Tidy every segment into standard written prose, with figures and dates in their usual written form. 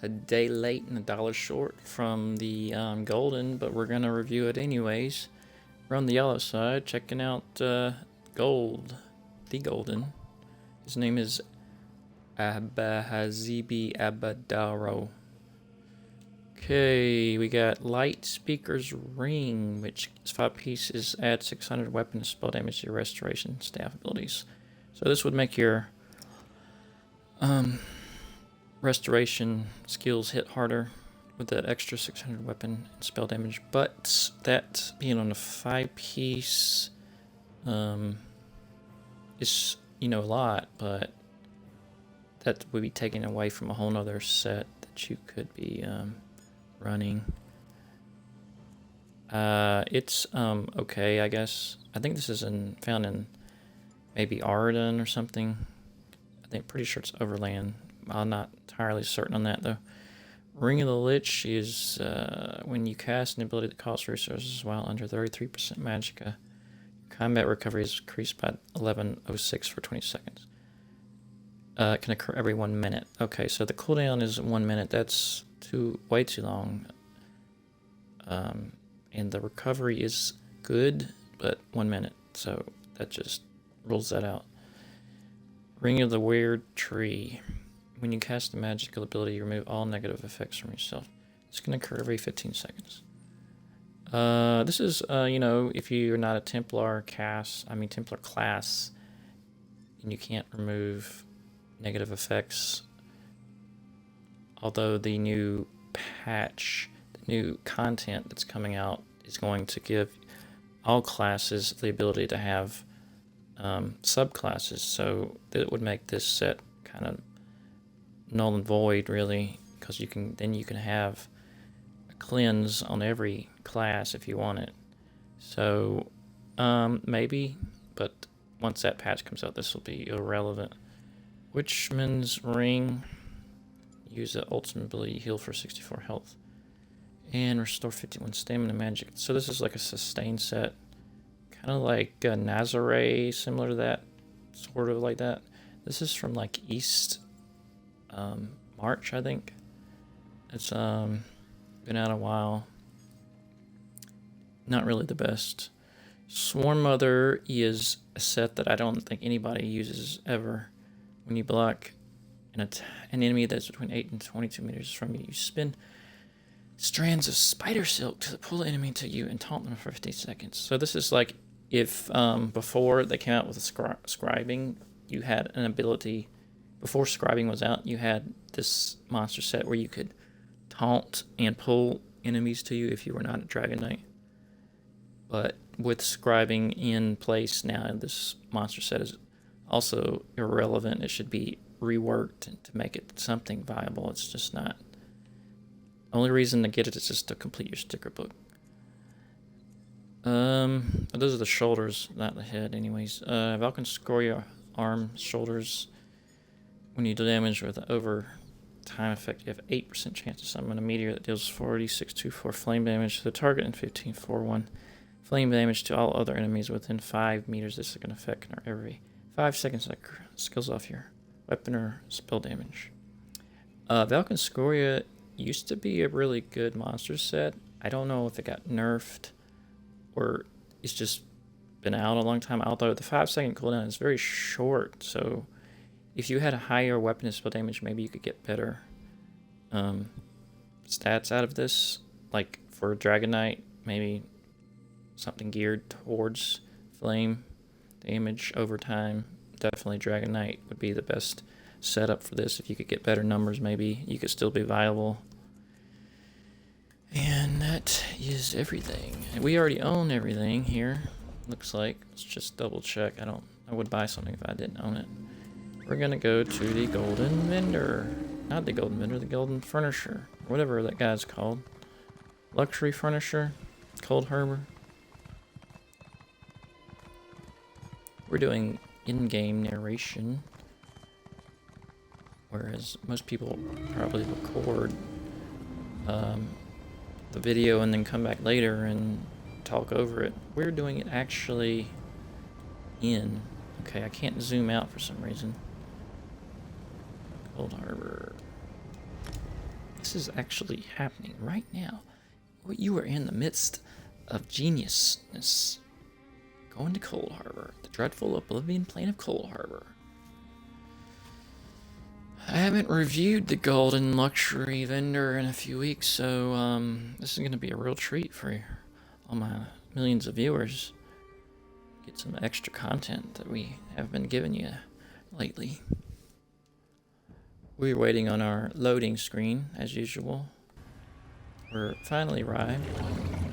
a day late and $1 short from the golden, but we're gonna review it anyways. We're on the yellow side, checking out gold, the golden. His name is Abahazibi Abadaro. Okay, we got Light Speaker's Ring, which is 5 pieces, add 600 weapon and spell damage to your restoration staff abilities. So this would make your restoration skills hit harder with that extra 600 weapon and spell damage, but that being on a 5-piece is, a lot, but that would be taken away from a whole nother set that you could be running. It's okay, I guess. I think this is found in maybe Arden or something. I think pretty sure it's Overland. I'm not entirely certain on that though. Ring of the Lich is when you cast an ability that costs resources while under 33% magicka. Combat recovery is increased by 1106 for 20 seconds. It can occur every 1 minute. Okay, so the cooldown is 1 minute. That's way too long. And the recovery is good, but 1 minute. So that just rules that out. Ring of the Weird Tree. When you cast a magical ability, you remove all negative effects from yourself. It's going to occur every 15 seconds. This is, if you're not a Templar class, and you can't remove negative effects. Although the new patch, the new content that's coming out is going to give all classes the ability to have subclasses, so that would make this set kind of null and void, really, because you can have a cleanse on every class if you want it. So maybe, but once that patch comes out, this will be irrelevant. Witchman's Ring. Use the ultimate ability, heal for 64 health and restore 51 stamina magic. So this is like a sustain set, kind of like Nazare, similar to that, sort of like that. This is from like East March, I think. It's been out a while. Not really the best. Swarm Mother is a set that I don't think anybody uses ever. When you block an enemy that's between 8 and 22 meters from you, you spin strands of spider silk to pull the enemy to you and taunt them for 50 seconds. So this is like if before they came out with scribing, you had an ability. Before scribing was out, you had this monster set where you could taunt and pull enemies to you if you were not a Dragon Knight. But with scribing in place now, this monster set is also irrelevant. It should be reworked to make it something viable. It's just not. Only reason to get it is just to complete your sticker book. Those are the shoulders, not the head anyways. Valken Scoria arms, shoulders. When you do damage with an over time effect, you have 8% chance to summon a meteor that deals 4624 flame damage to the target and 1541 flame damage to all other enemies within 5 meters. This is going to affect every 5 seconds that skills off your weapon or spell damage. Valken Scoria used to be a really good monster set. I don't know if it got nerfed or it's just been out a long time, although the 5-second cooldown is very short, so if you had a higher weapon and spell damage, maybe you could get better stats out of this. Like for Dragon Knight, maybe something geared towards flame damage over time. Definitely Dragon Knight would be the best setup for this. If you could get better numbers, maybe you could still be viable. And that is everything. And we already own everything here, looks like. Let's just double check. I would buy something if I didn't own it. We're gonna go to the Golden Vendor. Not the Golden Vendor, the Golden Furnisher. Whatever that guy's called. Luxury Furnisher. Cold Harbor. We're doing in-game narration. Whereas most people probably record the video and then come back later and talk over it. We're doing it actually in. Okay, I can't zoom out for some reason. Cold Harbor. This is actually happening right now. You are in the midst of geniusness. Going to Cold Harbor, the dreadful Oblivion Plane of Cold Harbor. I haven't reviewed the Golden Luxury Vendor in a few weeks, so this is going to be a real treat for all my millions of viewers. Get some extra content that we have been giving you lately. We're waiting on our loading screen, as usual. We're finally arrived.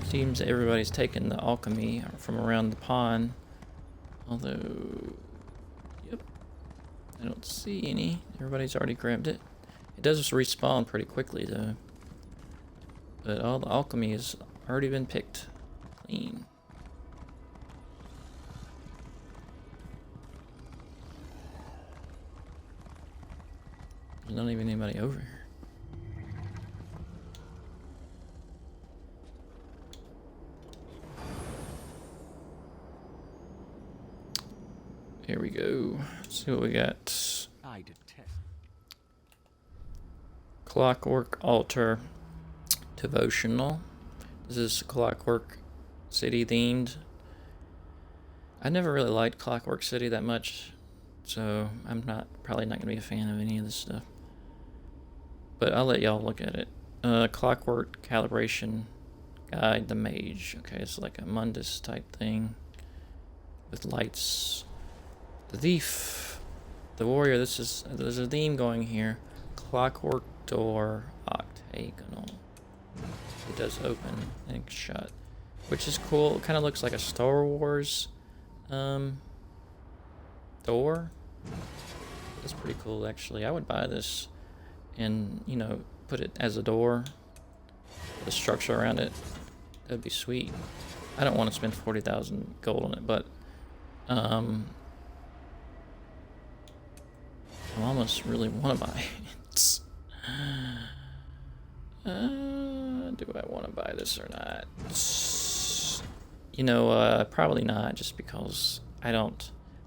Seems everybody's taken the alchemy from around the pond. Although, yep, I don't see any. Everybody's already grabbed it. It does respawn pretty quickly, though. But all the alchemy has already been picked clean. There's not even anybody over here. Here we go. Let's see what we got. I detest. Clockwork Altar Devotional. This is Clockwork City themed. I never really liked Clockwork City that much, so I'm probably not gonna be a fan of any of this stuff. But I'll let y'all look at it. Clockwork Calibration Guide the Mage. Okay, it's like a Mundus type thing with lights. The Thief, the Warrior. There's a theme going here. Clockwork Door Octagonal. It does open and shut, which is cool. It kind of looks like a Star Wars door. That's pretty cool, actually. I would buy this and, you know, put it as a door. The structure around it, that'd be sweet. I don't want to spend 40,000 gold on it, but I almost really want to buy it. Do I want to buy this or not? You know, probably not, just because I'm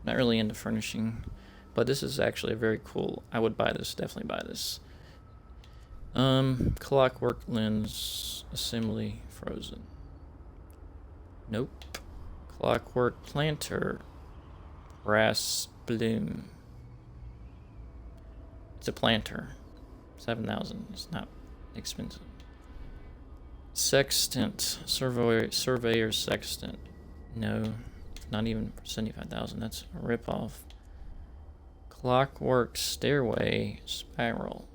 not really into furnishing. But this is actually a very cool. I would buy this. Definitely buy this. Clockwork lens assembly frozen. Nope. Clockwork planter brass bloom. It's a planter. 7,000. It's not expensive. Sextant. Surveyor sextant. No. Not even 75,000. That's a ripoff. Clockwork stairway spiral.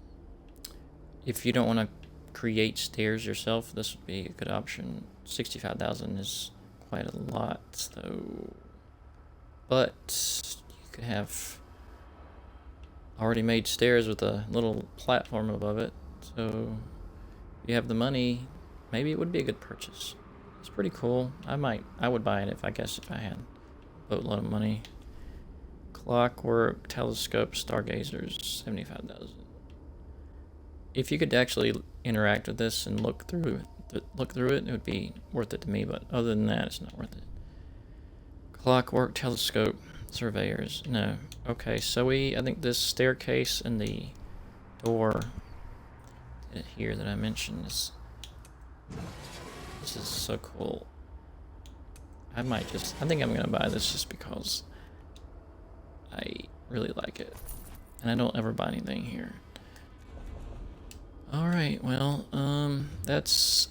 If you don't want to create stairs yourself, this would be a good option. 65,000 is quite a lot, though. But you could have already made stairs with a little platform above it. So if you have the money, maybe it would be a good purchase. It's pretty cool. I would buy it if I had a boatload of money. Clockwork telescope stargazers, 75,000. If you could actually interact with this and look through it, it would be worth it to me. But other than that, it's not worth it. Clockwork telescope surveyors, no. Okay, so I think this staircase and the door here that I mentioned this is so cool. I think I'm gonna buy this just because I really like it, and I don't ever buy anything here. All right, well, that's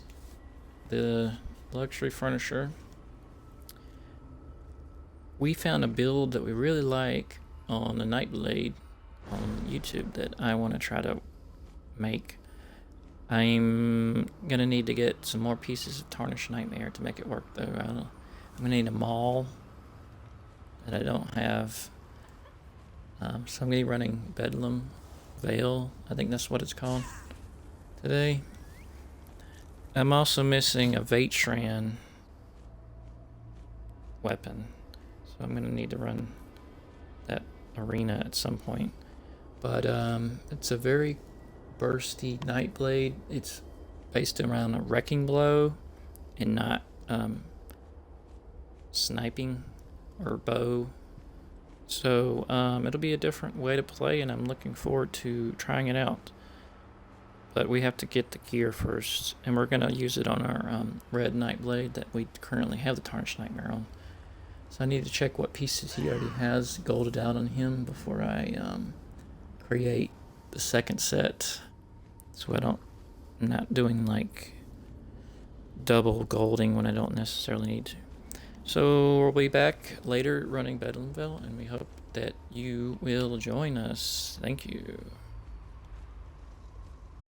the luxury furniture. We found a build that we really like on the Nightblade on YouTube that I want to try to make. I'm gonna need to get some more pieces of Tarnished Nightmare to make it work, though. I'm gonna need a maul that I don't have. So I'm gonna be running Bedlam Veil. I think that's what it's called today. I'm also missing a Vaitran weapon, so I'm gonna need to run that arena at some point. But it's a very bursty Nightblade. It's based around a Wrecking Blow and not sniping or bow. So it'll be a different way to play, and I'm looking forward to trying it out. But we have to get the gear first, and we're going to use it on our red Nightblade that we currently have the Tarnished Nightmare on. So I need to check what pieces he already has golded out on him before I create the second set. So I'm not doing like double golding when I don't necessarily need to. So we'll be back later running Bedlamville, and we hope that you will join us. Thank you.